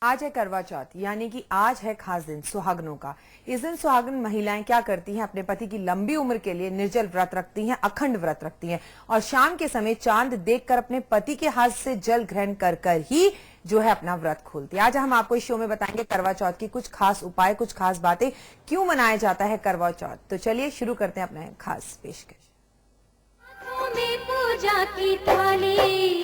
आज है करवा चौथ, यानी कि आज है खास दिन सुहागनों का। इस दिन सुहागन महिलाएं क्या करती हैं? अपने पति की लंबी उम्र के लिए निर्जल व्रत रखती हैं, अखंड व्रत रखती हैं और शाम के समय चांद देखकर अपने पति के हाथ से जल ग्रहण कर कर ही जो है अपना व्रत खोलती है। आज हम आपको इस शो में बताएंगे करवा चौथ की कुछ खास उपाय, कुछ खास बातें, क्यों मनाया जाता है करवा चौथ। तो चलिए शुरू करते हैं अपना खास पेशकश। पूजा की थाली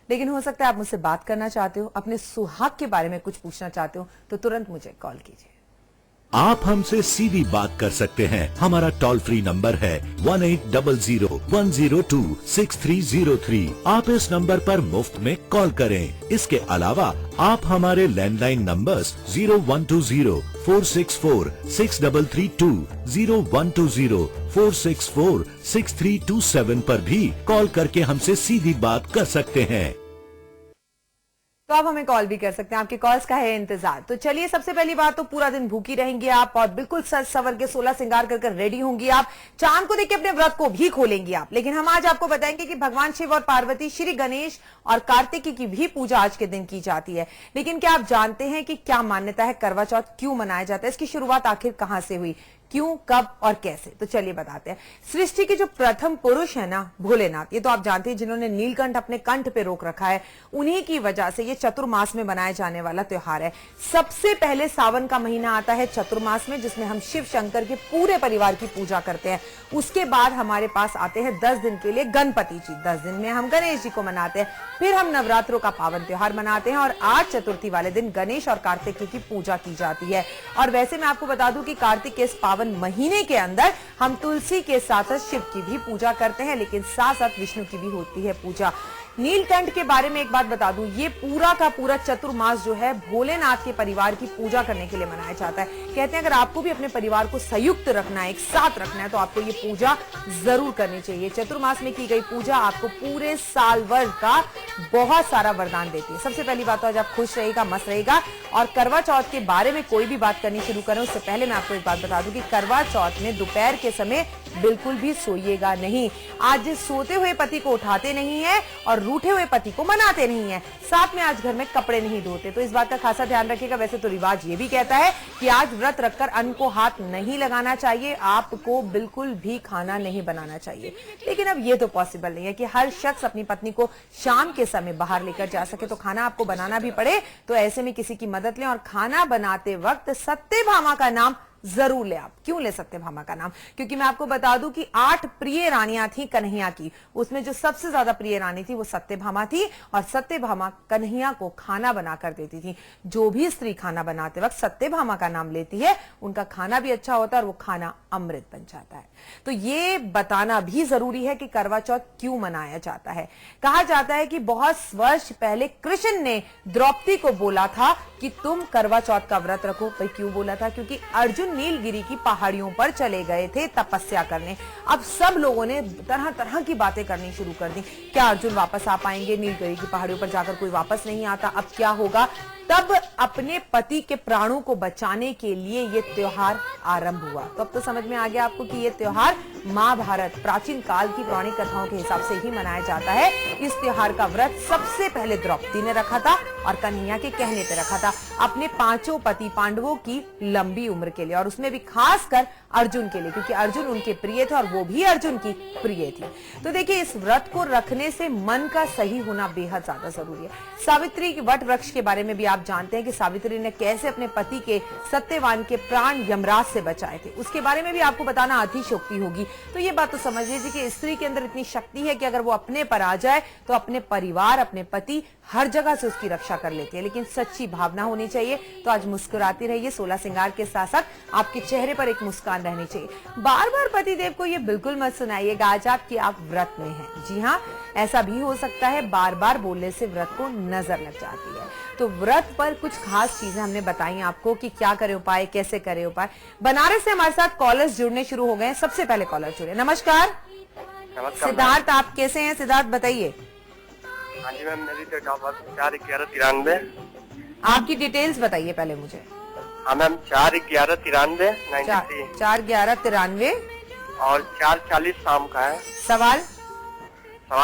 लेकिन हो सकता है आप मुझसे बात करना चाहते हो, अपने सुहाग के बारे में कुछ पूछना चाहते हो, तो तुरंत मुझे कॉल कीजिए। आप हमसे सीधी बात कर सकते हैं। हमारा टोल फ्री नंबर है 1800-102-6303। आप इस नंबर पर मुफ्त में कॉल करें। इसके अलावा आप हमारे लैंडलाइन नंबर्स 0120-464-6332, 0120-464-6327 पर भी कॉल करके हमसे सीधी बात कर सकते हैं। तो आप हमें कॉल भी कर सकते हैं, आपके कॉल्स का है इंतजार। तो चलिए, सबसे पहली बात तो पूरा दिन भूखी रहेंगी आप और बिल्कुल सज सवर के 16 श्रृंगार कर रेडी होंगी आप। चांद को देख के अपने व्रत को भी खोलेंगी आप। लेकिन हम आज आपको बताएंगे कि भगवान शिव और पार्वती, श्री गणेश और कार्तिकी की भी पूजा आज के दिन की जाती है। लेकिन क्या आप जानते हैं कि क्या मान्यता है, करवा चौथ क्यों मनाया जाता है, इसकी शुरुआत आखिर कहां से हुई, क्यों, कब और कैसे? तो चलिए बताते हैं। सृष्टि के जो प्रथम पुरुष है ना, भोलेनाथ, ये तो आप जानते हैं, जिन्होंने नीलकंठ अपने कंठ पे रोक रखा है, उन्हीं की वजह से ये चतुर्मास में मनाया जाने वाला त्योहार है। सबसे पहले सावन का महीना आता है चतुर्मास में, जिसमें हम शिव शंकर के पूरे परिवार की पूजा करते हैं। उसके बाद हमारे पास आते हैं 10 दिन के लिए गणपति जी। 10 दिन में हम गणेश जी को मनाते हैं। फिर हम नवरात्रों का पावन त्योहार मनाते हैं और आज चतुर्थी वाले दिन गणेश और कार्तिकी की पूजा की जाती है। और वैसे मैं आपको बता दूं कि कार्तिक के इस पावन महीने के अंदर हम तुलसी के साथ साथ शिव की भी पूजा करते हैं, लेकिन साथ साथ विष्णु की भी होती है पूजा। नीलकंठ के बारे में एक बात बता दूं, ये पूरा का पूरा चतुर्मास जो है भोलेनाथ के परिवार की पूजा करने के लिए मनाया जाता है। कहते हैं अगर आपको भी अपने परिवार को संयुक्त रखना है, एक साथ रखना है, तो आपको ये पूजा जरूर करनी चाहिए। चतुर्मास में की गई पूजा आपको पूरे साल भर का बहुत सारा वरदान देती है। सबसे पहली बात तो आज आप खुश रहेगा, मस्त रहेगा। और करवा चौथ के बारे में कोई भी बात करनी शुरू करें उससे पहले मैं आपको एक बात बता दूं कि करवा चौथ में दोपहर के समय बिल्कुल भी सोइएगा नहीं। आज सोते हुए पति को उठाते नहीं है और रूठे हुए पति को मनाते नहीं है। साथ में आज घर में कपड़े नहीं धोते, तो इस बात का खासा ध्यान रखिएगा। वैसे तो रिवाज ये भी कहता है कि आज व्रत रखकर अन्न को हाथ नहीं लगाना चाहिए, आपको बिल्कुल भी खाना नहीं बनाना चाहिए। लेकिन अब ये तो पॉसिबल नहीं है कि हर शख्स अपनी पत्नी को शाम के समय बाहर लेकर जा सके, तो खाना आपको बनाना भी पड़े। तो ऐसे में किसी की मदद लें और खाना बनाते वक्त सत्यभामा का नाम जरूर ले। आप क्यों ले सत्यभामा का नाम? क्योंकि मैं आपको बता दूं कि 8 प्रिय रानियां थी कन्हैया की, उसमें जो सबसे ज्यादा प्रिय रानी थी वो सत्यभामा थी। और सत्यभामा कन्हैया को खाना बनाकर देती थी। जो भी स्त्री खाना बनाते वक्त सत्यभामा का नाम लेती है, उनका खाना भी अच्छा होता है और वो खाना अमृत बन जाता है। तो ये बताना भी जरूरी है कि करवा चौथ क्यों मनाया जाता है। कहा जाता है कि बहुत वर्ष पहले कृष्ण ने द्रौपदी को बोला था कि तुम करवा चौथ का व्रत रखो। भाई क्यों बोला था? क्योंकि अर्जुन नीलगिरी की पहाड़ियों पर चले गए थे तपस्या करने। अब सब लोगों ने तरह तरह की बातें करनी शुरू कर दी। क्या अर्जुन वापस आ पाएंगे? नीलगिरी की पहाड़ियों पर जाकर कोई वापस नहीं आता, अब क्या होगा? तब अपने पति के प्राणों को बचाने के लिए ये त्योहार आरंभ हुआ। तो अब तो समझ में आ गया आपको कि ये त्योहार महाभारत, प्राचीन काल की पौराणिक कथाओं के हिसाब से ही मनाया जाता है। इस त्योहार का व्रत सबसे पहले द्रौपदी ने रखा था और कन्हैया के कहने पे रखा था, अपने 5 पति पांडवों की लंबी उम्र के लिए, और उसमें भी खासकर अर्जुन के लिए, क्योंकि अर्जुन उनके प्रिय थे और वो भी अर्जुन की प्रिय थी। तो देखिए, इस व्रत को रखने से मन का सही होना बेहद ज्यादा जरूरी है। सावित्री के वट वृक्ष के बारे में भी आप जानते हैं कि सावित्री ने कैसे अपने पति के सत्यवान के प्राण यमराज से बचाए थे। उसके बारे में भी आपको बताना अतिशयोक्ति होगी। तो ये बात तो समझ लीजिए कि स्त्री के अंदर इतनी शक्ति है कि अगर वो अपने पर आ जाए तो अपने परिवार, अपने पति, हर जगह से उसकी रक्षा कर लेती है। लेकिन सच्ची भावना होनी चाहिए। तो आज मुस्कुराती रहिए, 16 श्रृंगार के साथ साथ आपके चेहरे पर एक मुस्कान रहनी चाहिए। बार बार पतिदेव को ये बिल्कुल मत सुनाइएगा आज कि आप व्रत में हैं। जी हाँ, ऐसा भी हो सकता है, बार बार बोलने से व्रत को नजर लग जाती है। तो व्रत पर कुछ खास चीजें हमने बताई आपको कि क्या करे उपाय, कैसे करे उपाय। बनारस से हमारे साथ कॉलर्स जुड़ने शुरू हो गए हैं। सबसे पहले कॉलर जुड़े। नमस्कार। नमस्कार। सिद्धार्थ, आप कैसे हैं? सिद्धार्थ बताइए। हाँ जी मैम, मेरी डेट ऑफ बर्थ 4/11/93। आपकी डिटेल्स बताइए पहले मुझे। हाँ मैम, 4/11/93 93 4/11/93 और 4:40 शाम का है। सवाल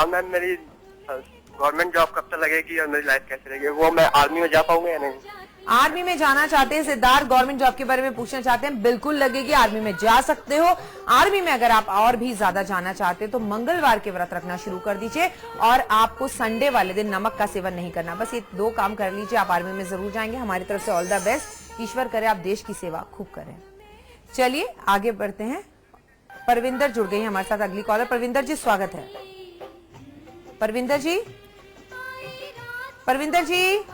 मैम, मेरी गवर्नमेंट जॉब कब तक लगेगी और मेरी लाइफ कैसे रहेगी, वो मैं आर्मी में जा पाऊंगा या नहीं? आर्मी में जाना चाहते हैं सिद्धार्थ, गवर्नमेंट जॉब के बारे में पूछना चाहते हैं, बिल्कुल लगेगी, आर्मी में जा सकते हो। आर्मी में अगर आप और भी ज्यादा जाना चाहते हैं तो मंगलवार के व्रत रखना शुरू कर दीजिए और आपको संडे वाले दिन नमक का सेवन नहीं करना। बस ये 2 काम कर लीजिए, आप आर्मी में जरूर जाएंगे। हमारी तरफ से ऑल द बेस्ट, ईश्वर करे आप देश की सेवा खूब करें। चलिए आगे बढ़ते हैं। परविंदर जुड़ गई है हमारे साथ, अगली कॉलर। परविंदर जी स्वागत है। परविंदर जी, परविंदर जी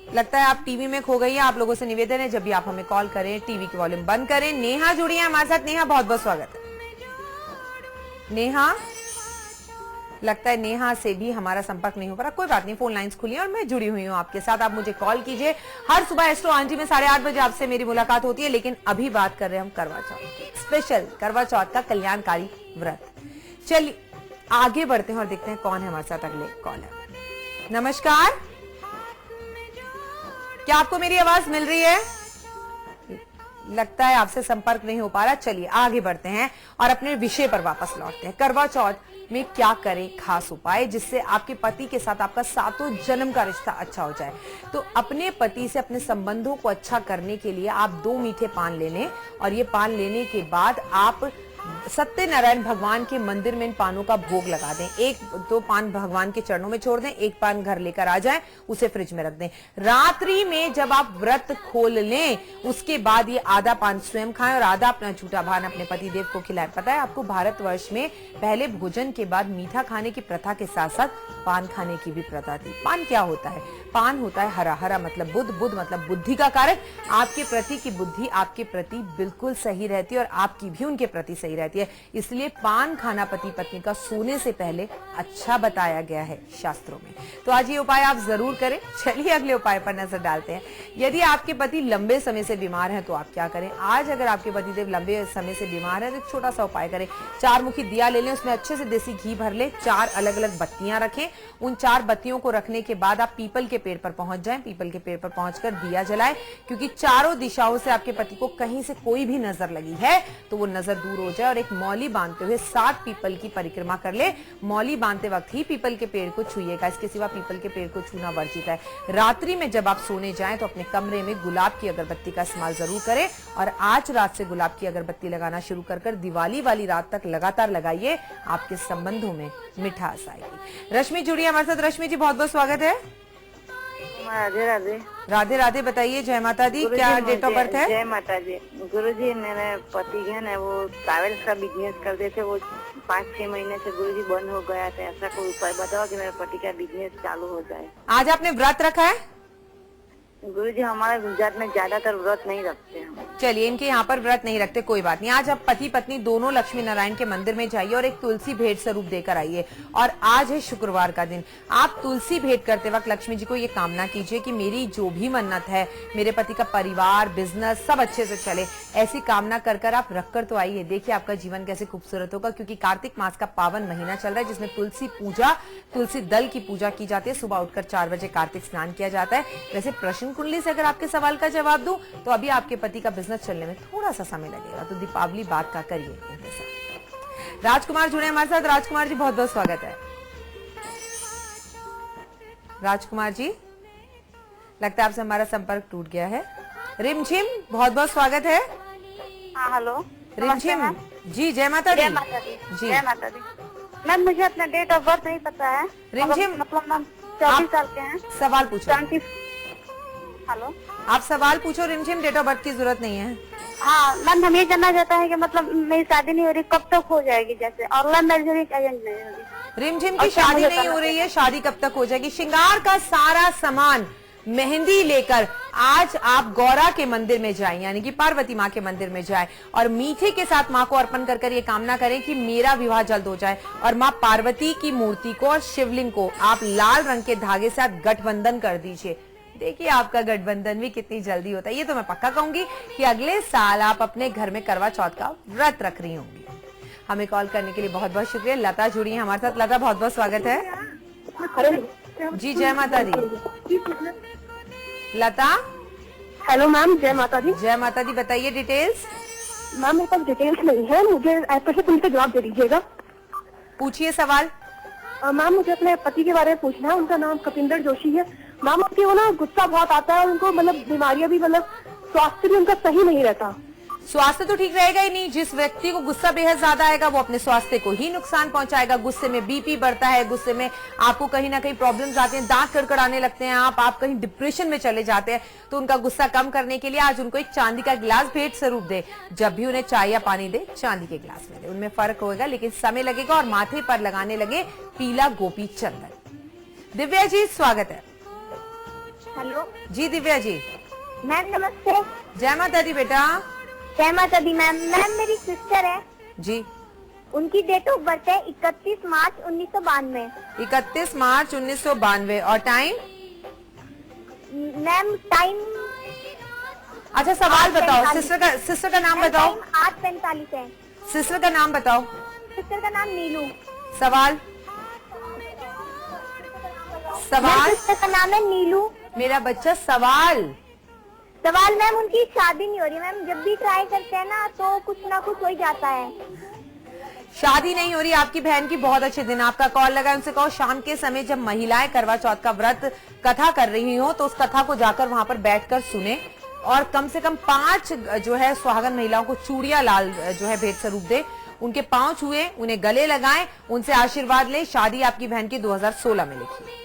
लगता है आप टीवी में खो गई हैं। आप लोगों से निवेदन है जब भी आप हमें कॉल करें टीवी की वॉल्यूम बंद करें। नेहा जुड़ी है हमारे साथ। नेहा बहुत बहुत स्वागत है। नेहा, लगता है नेहा से भी हमारा संपर्क नहीं हो पा रहा। कोई बात नहीं, फोन लाइंस खुली हैं और मैं जुड़ी हुई हूँ आपके साथ। आप मुझे कॉल कीजिए। हर सुबह एस्ट्रो आंटी में 8:30 बजे आपसे मेरी मुलाकात होती है, लेकिन अभी बात कर रहे हैं हम करवा चौथ, स्पेशल करवा चौथ का कल्याणकारी व्रत। चलिए आगे बढ़ते हैं और देखते हैं कौन है हमारे साथ अगले कॉलर। नमस्कार, क्या आपको मेरी आवाज मिल रही है? लगता है आपसे संपर्क नहीं हो पा रहा। चलिए आगे बढ़ते हैं और अपने विषय पर वापस लौटते हैं। करवा चौथ में क्या करें खास उपाय जिससे आपके पति के साथ आपका 7 जन्म का रिश्ता अच्छा हो जाए। तो अपने पति से अपने संबंधों को अच्छा करने के लिए आप 2 मीठे पान ले लें और ये पान लेने के बाद आप सत्यनारायण भगवान के मंदिर में इन पानों का भोग लगा दें। 1-2 पान भगवान के चरणों में छोड़ दें, 1 पान घर लेकर आ जाएं, उसे फ्रिज में रख दें। रात्रि में जब आप व्रत खोल लें उसके बाद ये आधा पान स्वयं खाएं और आधा अपना झूठा पान अपने पति देव को खिलाएं। पता है आपको, भारतवर्ष में पहले भोजन के बाद मीठा खाने की प्रथा के साथ साथ पान खाने की भी प्रथा थी। पान क्या होता है? पान होता है हरा, हरा मतलब बुध, बुध मतलब बुद्धि का कारक। आपके प्रति की बुद्धि आपके प्रति बिल्कुल सही रहती है और आपकी भी उनके प्रति सही रहती है। इसलिए पान खाना पति पत्नी का सोने से पहले अच्छा बताया गया है शास्त्रों में। तो आज ये उपाय आप जरूर करें। चलिए अगले उपाय पर नजर डालते हैं। यदि आपके पति लंबे समय से बीमार हैं तो आप क्या करें? आज अगर आपके पति देव लंबे समय से बीमार है तो छोटा सा उपाय करें। 4 मुखी दिया ले लें, उसमें अच्छे से देसी घी भर ले, 4 अलग अलग बत्तियां रखें। उन 4 बत्तियों को रखने के बाद आप पीपल के पेड़ पर पहुंच जाएं। पीपल के पेड़ पर पहुंचकर दिया जलाएं, क्योंकि चारों दिशाओं से आपके पति को कहीं से कोई भी नजर लगी है तो वो नजर दूर हो जाए। और एक मौली बांधते हुए 7 पीपल की परिक्रमा कर ले। मौली बांधते वक्त ही पीपल के पेड़ को छुइएगा, इसके सिवा पीपल के पेड़ को छूना वर्जित है। रात्रि में जब आप सोने जाएं तो अपने कमरे में गुलाब की अगरबत्ती का इस्तेमाल जरूर करें और आज रात से गुलाब की अगरबत्ती लगाना शुरू कर दिवाली वाली रात तक लगातार लगाइए। आपके संबंधों में मिठास आएगी। रश्मि जुड़ी हमारे साथ। रश्मि जी बहुत बहुत स्वागत है। राधे राधे। राधे राधे, बताइए। जय माता दी। क्या डेट ऑफ बर्थ है? जय माता जी। गुरुजी, मेरे पति है ना, वो ट्रैवल्स का बिजनेस करते थे, वो 5-6 महीने से गुरुजी बंद हो गया था। ऐसा कोई उपाय बताओ कि मेरे पति का बिजनेस चालू हो जाए। आज आपने व्रत रखा है? गुरुजी, हमारे गुजरात में ज्यादातर व्रत नहीं रखते हम। चलिए, इनके यहाँ पर व्रत नहीं रखते, कोई बात नहीं। आज आप पति पत्नी दोनों लक्ष्मी नारायण के मंदिर में जाइए और एक तुलसी भेंट स्वरूप देकर आइए। और आज है शुक्रवार का दिन। आप तुलसी भेंट करते वक्त लक्ष्मी जी को ये कामना कीजिए कि मेरी जो भी मन्नत है, मेरे पति का परिवार, बिजनेस सब अच्छे से चले, ऐसी कामना कर आप रख कर तो आइए। देखिए आपका जीवन कैसे खूबसूरत होगा, क्योंकि कार्तिक मास का पावन महीना चल रहा है जिसमें तुलसी पूजा, तुलसी दल की पूजा की जाती है। सुबह उठकर 4 बजे कार्तिक स्नान किया जाता है। वैसे प्रश्न कुंडली से अगर आपके सवाल का जवाब दूं तो अभी आपके पति का बिजनेस चलने में थोड़ा सा समय लगेगा, तो दीपावली बाद का करिए इनके साथ। राजकुमार जुड़े हमारे साथ। राजकुमार जी बहुत बहुत स्वागत है। राजकुमार जी, लगता है आपसे हमारा संपर्क टूट गया है। रिमझिम बहुत बहुत स्वागत है। हाँ हेलो। रिमझिम जी, जय माता दी। जय माता दी। जी जय माता दी। मैम, मुझे अपना डेट ऑफ बर्थ नहीं पता है। रिमझिम, मतलब मैम 24 साल के हैं। सवाल पूछो। हेलो, आप सवाल पूछो। रिमझिम, डेट ऑफ बर्थ की जरूरत नहीं है। हाँ मैम, हम ये जानना चाहते हैं कि मतलब मेरी शादी नहीं हो रही, कब तक हो जाएगी? जैसे ऑनलाइन मैरिज हो रही, अरेंज नहीं हो रही? रिमझिम की शादी नहीं हो रही है, शादी कब तक हो जाएगी? श्रृंगार का सारा सामान, मेहंदी लेकर आज आप गौरा के मंदिर में जाएं, यानी कि पार्वती माँ के मंदिर में जाएं और मीठे के साथ माँ को अर्पण कर ये कामना करें कि मेरा विवाह जल्द हो जाए। और माँ पार्वती की मूर्ति को और शिवलिंग को आप लाल रंग के धागे से गठबंधन कर दीजिए। देखिए आपका गठबंधन भी कितनी जल्दी होता है। ये तो मैं पक्का कहूंगी कि अगले साल आप अपने घर में करवा चौथ का व्रत रख रही होंगी। हमें कॉल करने के लिए बहुत बहुत शुक्रिया। लता जुड़ी है हमारे साथ। लता बहुत बहुत स्वागत है। जी जय माता दी। लता, हेलो मैम, जय माता दी। जय माता दी, बताइए डिटेल्स। मैम मेरे पास डिटेल्स नहीं है, मुझे ऐसे से तुमसे जवाब दे दीजिएगा। पूछिए सवाल। मैम मुझे अपने पति के बारे में पूछना है। उनका नाम कपिंदर जोशी है। मैम उनकी वो ना गुस्सा बहुत आता है और उनको मतलब बीमारियां भी, मतलब स्वास्थ्य भी उनका सही नहीं रहता। स्वास्थ्य तो ठीक रहेगा ही नहीं। जिस व्यक्ति को गुस्सा बेहद ज्यादा आएगा वो अपने स्वास्थ्य को ही नुकसान पहुंचाएगा। गुस्से में बीपी बढ़ता है, गुस्से में आपको कहीं ना कहीं प्रॉब्लम्स आते हैं, दांत कड़कड़ाने लगते हैं, आप कहीं डिप्रेशन में चले जाते हैं। तो उनका गुस्सा कम करने के लिए आज उनको एक चांदी का गिलास भेंट स्वरूप दे। जब भी उन्हें चाय या पानी दे, चांदी के गिलास में दे। उनमें फर्क होगा लेकिन समय लगेगा। और माथे पर लगाने लगे पीला गोपी चंदन। दिव्या जी स्वागत है। हेलो जी दिव्या जी। मैम नमस्ते। जय माता दी बेटा। जय माता दी मैम। मैम मेरी सिस्टर है, जी। उनकी डेट ऑफ बर्थ है 31 मार्च 1992। 31 मार्च 1992। और टाइम? मैम टाइम, अच्छा सवाल बताओ। 8:45 सिस्टर का नाम बताओ। 8:45 है। सिस्टर का नाम बताओ। सिस्टर का नाम नीलू। सवाल। सवाल। सिस्टर का नाम है नीलू। मेरा बच्चा सवाल। सवाल मैम उनकी शादी नहीं हो रही मैम। जब भी ट्राई करते हैं ना कुछ हो ही जाता है। शादी नहीं हो रही। आपकी बहन की बहुत अच्छे दिन। आपका कॉल लगा, उनसे कहो शाम के समय जब महिलाएं करवा चौथ का व्रत कथा कर रही हो तो उस कथा को जाकर वहां पर बैठकर सुने और कम से कम 5 जो है सुहागन महिलाओं को चूड़िया लाल जो है भेंट स्वरूप दे। उनके पांव छुए, उन्हें गले लगाएं, उनसे आशीर्वाद ले। शादी आपकी बहन की 2016 में लिखी।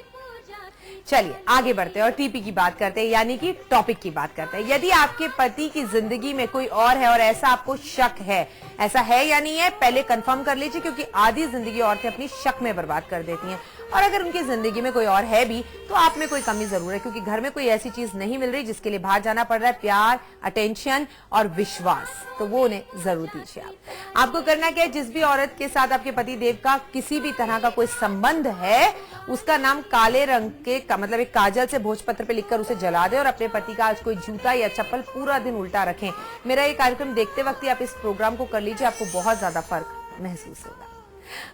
चलिए आगे बढ़ते हैं और टीपी की बात करते हैं, यानी कि टॉपिक की बात करते हैं। यदि आपके पति की जिंदगी में कोई और है और ऐसा आपको शक है, ऐसा है या नहीं है, पहले कंफर्म कर लीजिए, क्योंकि आधी जिंदगी औरतें अपनी शक में बर्बाद कर देती हैं। और अगर उनकी जिंदगी में कोई और है भी तो आप में कोई कमी जरूर है, क्योंकि घर में कोई ऐसी चीज नहीं मिल रही जिसके लिए बाहर जाना पड़ रहा है। प्यार, अटेंशन और विश्वास, तो वो उन्हें जरूर दीजिए। आपको करना क्या है, जिस भी औरत के साथ आपके पति देव का किसी भी तरह का कोई संबंध है, उसका नाम काले रंग के मतलब एक काजल से भोजपत्र पे लिखकर उसे जला दे और अपने पति का आज कोई जूता या चप्पल पूरा दिन उल्टा रखें। मेरा ये कार्यक्रम देखते वक्त ही आप इस प्रोग्राम को कर लीजिए, आपको बहुत ज्यादा फर्क महसूस होगा।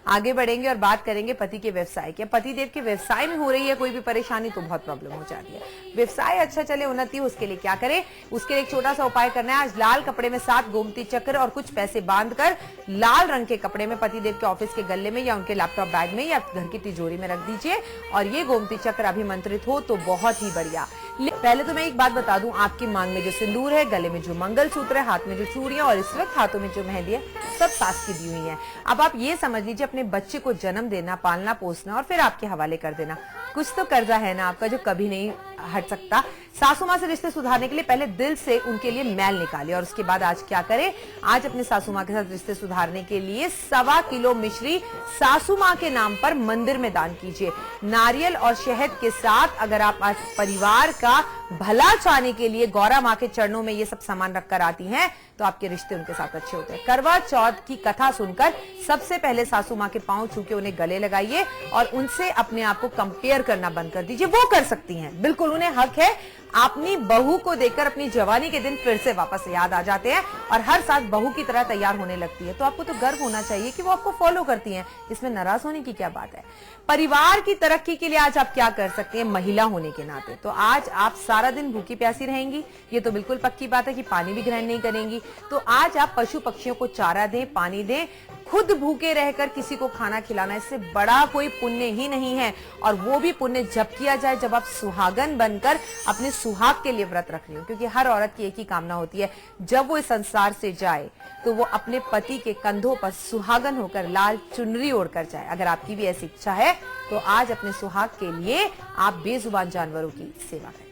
आगे बढ़ेंगे और बात करेंगे पति के व्यवसाय की। पति देव के व्यवसाय में हो रही है कोई भी परेशानी तो बहुत प्रॉब्लम हो जाती है। व्यवसाय अच्छा चले, उन्नति हो, उसके लिए क्या करें? उसके लिए एक छोटा सा उपाय करना है। आज लाल कपड़े में 7 गोमती चक्र और कुछ पैसे बांधकर लाल रंग के कपड़े में पति देव के ऑफिस के गले में या उनके लैपटॉप बैग में या घर की तिजोरी में रख दीजिए और ये गोमती चक्र अभिमंत्रित हो तो बहुत ही बढ़िया। पहले तो मैं एक बात बता दूं, आपकी मांग में जो सिंदूर है, गले में जो मंगलसूत्र है, हाथ में जो चूड़ियां और इस वक्त हाथों में जो मेहंदी है, सब सास की दी हुई है। अब आप ये समझ लीजिए अपने बच्चे को जन्म देना, पालना पोसना और फिर आपके हवाले कर देना, कुछ तो कर्जा है ना आपका जो कभी नहीं हट सकता। सासू माँ से रिश्ते सुधारने के लिए पहले दिल से उनके लिए मैल निकालिए और उसके बाद आज क्या करें, आज अपने सासू माँ के साथ रिश्ते सुधारने के लिए 1.25 किलो मिश्री सासू माँ के नाम पर मंदिर में दान कीजिए। नारियल और शहद के साथ अगर आप आज परिवार का भला चाहने के लिए गौरा माँ के चरणों में ये सब सामान रखकर आती हैं तो आपके रिश्ते उनके साथ अच्छे होते हैं। करवा चौथ की कथा सुनकर सबसे पहले सासू माँ के पांव छू के उन्हें गले लगाइए और उनसे अपने आप को कंपेयर करना बंद कर दीजिए। वो कर सकती हैं, बिल्कुल उन्हें हक है। अपनी बहू को देखकर अपनी जवानी के दिन फिर से वापस याद आ जाते हैं और हर साल बहू की तरह तैयार होने लगती है। तो आपको तो गर्व होना चाहिए कि वो आपको फॉलो करती हैं, इसमें नाराज होने की क्या बात है। परिवार की तरक्की के लिए आज आप क्या कर सकते हैं महिला होने के नाते? तो आज आप सारा दिन भूखी प्यासी रहेंगी, ये तो बिल्कुल पक्की बात है कि पानी भी ग्रहण नहीं करेंगी। तो आज आप पशु पक्षियों को चारा दें, पानी दें। खुद भूखे रहकर किसी को खाना खिलाना, इससे बड़ा कोई पुण्य ही नहीं है। और वो भी पुण्य जब किया जाए जब आप सुहागन बनकर अपने सुहाग के लिए व्रत रख रही हो, क्योंकि हर औरत की एक ही कामना होती है, जब वो इस संसार से जाए तो वो अपने पति के कंधों पर सुहागन होकर लाल चुनरी ओढ़कर जाए। अगर आपकी भी ऐसी इच्छा है तो आज अपने सुहाग के लिए आप बेजुबान जानवरों की सेवा करें।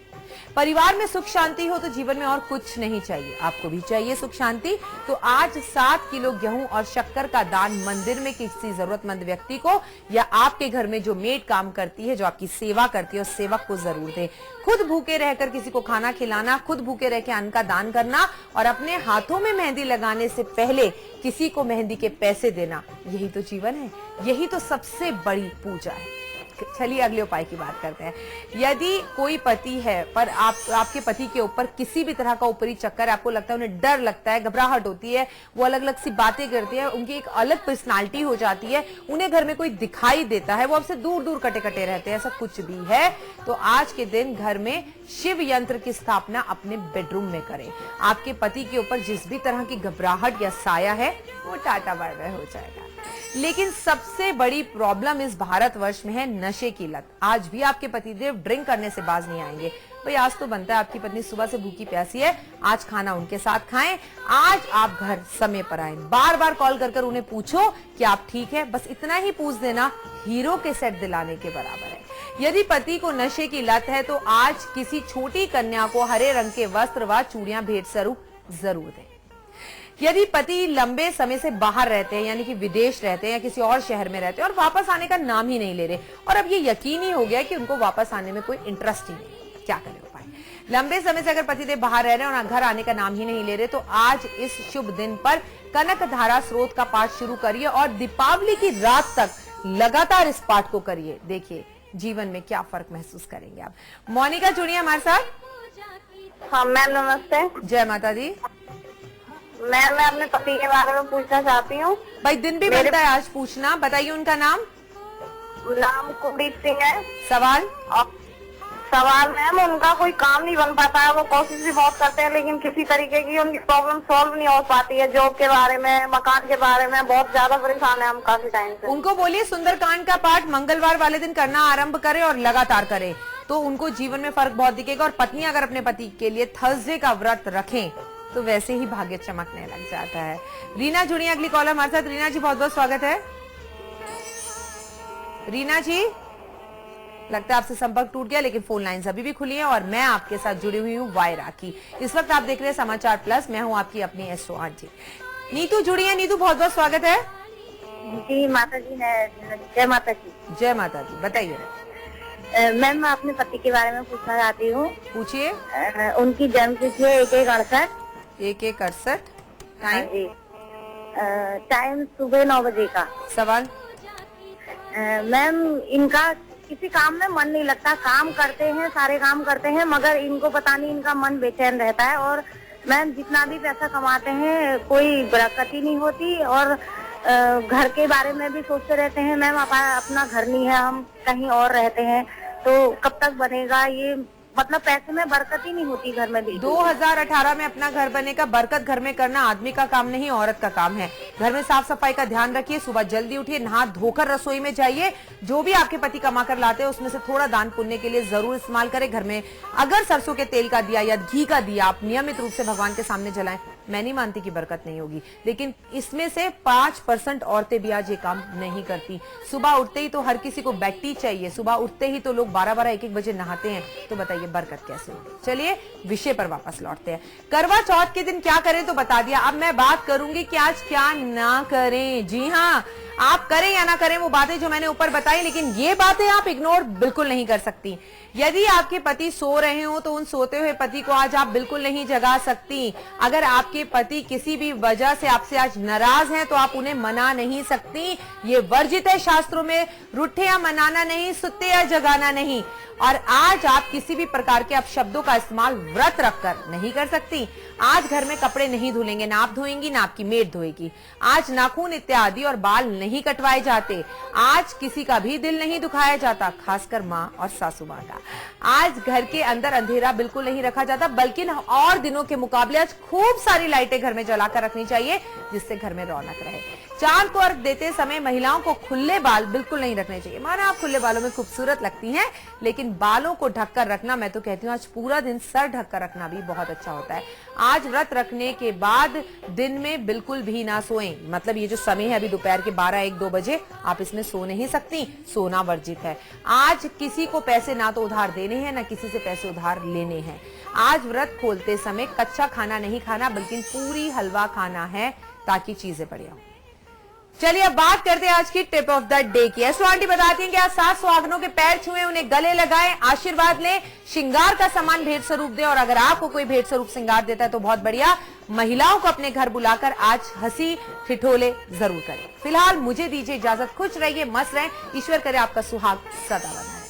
परिवार में सुख शांति हो तो जीवन में और कुछ नहीं चाहिए। आपको भी चाहिए सुख शांति, तो आज 7 किलो गेहूं और शक्कर का दान मंदिर में किसी जरूरतमंद व्यक्ति को या आपके घर में जो मेड काम करती है, जो आपकी सेवा करती है, उस सेवक को जरूर दें। खुद भूखे रहकर किसी को खाना खिलाना, खुद भूखे रह के अन्न का दान करना और अपने हाथों में मेहंदी लगाने से पहले किसी को मेहंदी के पैसे देना, यही तो जीवन है, यही तो सबसे बड़ी पूजा है। ठीक, चलिए अगले उपाय की बात करते हैं। यदि कोई पति है पर आपके पति के ऊपर किसी भी तरह का ऊपरी चक्कर, आपको लगता है उन्हें डर लगता है, घबराहट होती है, वो अलग अलग सी बातें करती है, उनकी एक अलग पर्सनालिटी हो जाती है, उन्हें घर में कोई दिखाई देता है, वो आपसे दूर दूर कटे कटे रहते हैं, ऐसा कुछ भी है तो आज के दिन घर में शिव यंत्र की स्थापना अपने बेडरूम में करें। आपके पति के ऊपर जिस भी तरह की घबराहट या साया है वो टाटा बाय बाय हो जाएगा। लेकिन सबसे बड़ी प्रॉब्लम इस भारतवर्ष में है नशे की लत। आज भी आपके पतिदेव ड्रिंक करने से बाज नहीं आएंगे। भाई आज तो बनता है आपकी पत्नी सुबह से भूखी प्यासी है, आज खाना उनके साथ खाएं, आज आप घर समय पर आए। बार बार कॉल कर कर उन्हें पूछो कि आप ठीक है, बस इतना ही पूछ देना हीरो के सेट दिलाने के बराबर है। यदि पति को नशे की लत है तो आज किसी छोटी कन्या को हरे रंग के वस्त्र व चूड़ियां भेंट स्वरूप जरूर दें। यदि पति लंबे समय से बाहर रहते हैं, यानी कि विदेश रहते हैं या किसी और शहर में रहते हैं और वापस आने का नाम ही नहीं ले रहे, और अब ये यकीन ही हो गया कि उनको वापस आने में कोई इंटरेस्ट ही नहीं, क्या करें उपाय? लंबे समय से अगर पतिदेव बाहर रह रहे हैं और घर आने का नाम ही नहीं ले रहे तो आज इस शुभ दिन पर कनक धारा स्रोत का पाठ शुरू करिए और दीपावली की रात तक लगातार इस पाठ को करिए। देखिए जीवन में क्या फर्क महसूस करेंगे आप। मोनिका जुड़िए हमारे साथ। हाँ मैम नमस्ते। जय माता दी। मैम मैं अपने पति के बारे में पूछना चाहती हूँ। भाई दिन भी बनता है आज पूछना, बताइए उनका नाम। नाम कुलदीप सिंह है। सवाल? सवाल मैम उनका कोई काम नहीं बन पाता है, वो कोशिश भी बहुत करते हैं लेकिन किसी तरीके की उनकी प्रॉब्लम सॉल्व नहीं हो पाती है। जॉब के बारे में, मकान के बारे में बहुत ज्यादा परेशान है हम काफी टाइम से। उनको बोलिए सुंदरकांड का पाठ मंगलवार वाले दिन करना आरंभ करें और लगातार करें तो उनको जीवन में फर्क बहुत दिखेगा। और पत्नी अगर अपने पति के लिए थर्सडे का व्रत रखें तो वैसे ही भाग्य चमकने लग जाता है। रीना जुड़ी अगली कॉलर हमारे साथ। रीना जी बहुत बहुत स्वागत है। रीना जी लगता है आपसे संपर्क टूट गया, लेकिन फोन लाइन्स अभी भी खुली है और मैं आपके साथ जुड़ी हुई हूँ वायरा की। इस वक्त आप देख रहे हैं समाचार प्लस, मैं हूँ आपकी अपनी एस्ट्रो आंटी। नीतू जुड़ी है। नीतू बहुत बहुत स्वागत है। जी माता जी है। जय माता जी। जय माता दी, बताइए। मैम मैं अपने पति के बारे में पूछना चाहती हूँ। पूछिए। उनकी जन्म तिथि है 1168। 1168। टाइम? टाइम सुबह 9 बजे का। सवाल? मैम इनका किसी काम में मन नहीं लगता, काम करते हैं, सारे काम करते हैं, मगर इनको पता नहीं इनका मन बेचैन रहता है। और मैम जितना भी पैसा कमाते हैं कोई बरकत ही नहीं होती और घर के बारे में भी सोचते रहते हैं। मैम अपना घर नहीं है, हम कहीं और रहते हैं, तो कब तक बनेगा ये, मतलब पैसे में बरकत ही नहीं होती घर में भी। 2018 में अपना घर बनेगा। बरकत घर में करना आदमी का काम नहीं, औरत का काम है। घर में साफ सफाई का ध्यान रखिए, सुबह जल्दी उठिए, नहा धोकर रसोई में जाइए। जो भी आपके पति कमा कर लाते हैं उसमें से थोड़ा दान पुण्य के लिए जरूर इस्तेमाल करें। घर में अगर सरसों के तेल का दिया या घी का दिया आप नियमित रूप से भगवान के सामने जलाएं, मैं नहीं मानती कि बरकत नहीं होगी, लेकिन इसमें से 5% औरतें भी आज ये काम नहीं करती। सुबह उठते ही तो हर किसी को बेड टी चाहिए, सुबह उठते ही तो लोग 12-12, 1-1 बजे नहाते हैं, तो बताइए बरकत कैसे होगी। चलिए विषय पर वापस लौटते हैं। करवा चौथ के दिन क्या करें तो बता दिया, अब मैं बात करूंगी कि आज क्या ना करें। जी हाँ, आप करें या ना करें वो बातें जो मैंने ऊपर बताई, लेकिन ये बातें आप इग्नोर बिल्कुल नहीं कर सकती। यदि आपके पति सो रहे हो तो उन सोते हुए पति को आज आप बिल्कुल नहीं जगा सकती। अगर आपके पति किसी भी वजह से आपसे आज नाराज हैं तो आप उन्हें मना नहीं सकती। ये वर्जित है शास्त्रों में, रूठे या मनाना नहीं, सुते या जगाना नहीं। और आज आप किसी भी प्रकार के अपशब्दों का इस्तेमाल व्रत रखकर नहीं कर सकती। आज घर में कपड़े नहीं धुलेंगे, ना आप धोएंगी ना आपकी मेड धोएगी। आज नाखून इत्यादि और बाल नहीं कटवाए जाते। आज किसी का भी दिल नहीं दुखाया जाता, खासकर माँ और सासू माँ का। आज घर के अंदर अंधेरा बिल्कुल नहीं रखा जाता, बल्कि और दिनों के मुकाबले आज खूब सारी लाइटें घर में जलाकर रखनी चाहिए, जिससे घर में रौनक रहे। चांद को अर्घ देते समय महिलाओं को खुले बाल बिल्कुल नहीं रखने चाहिए। माना आप खुले बालों में खूबसूरत लगती हैं, लेकिन बालों को ढककर रखना, मैं तो कहती हूँ आज पूरा दिन सर ढककर रखना भी बहुत अच्छा होता है। आज व्रत रखने के बाद दिन में बिल्कुल भी ना सोएं, मतलब ये जो समय है अभी दोपहर के 12, 1, 2 बजे, आप इसमें सो नहीं सकती, सोना वर्जित है। आज किसी को पैसे ना तो उधार देने हैं ना किसी से पैसे उधार लेने हैं। आज व्रत खोलते समय कच्चा खाना नहीं खाना, बल्कि पूरी हलवा खाना है ताकि चीजें बढ़िया हो। चलिए अब बात करते हैं आज की टिप ऑफ द डे की। एसो आंटी बताती हैं कि आज 7 सुहागनों के पैर छुएं, उन्हें गले लगाएं, आशीर्वाद लें, श्रृंगार का सामान भेंट स्वरूप दें, और अगर आपको कोई भेंट स्वरूप श्रृंगार देता है तो बहुत बढ़िया, महिलाओं को अपने घर बुलाकर आज हंसी ठिठोले जरूर करें। फिलहाल मुझे दीजिए इजाजत, खुश रहिए, मस्त रहें, ईश्वर करे आपका सुहाग सदा बना।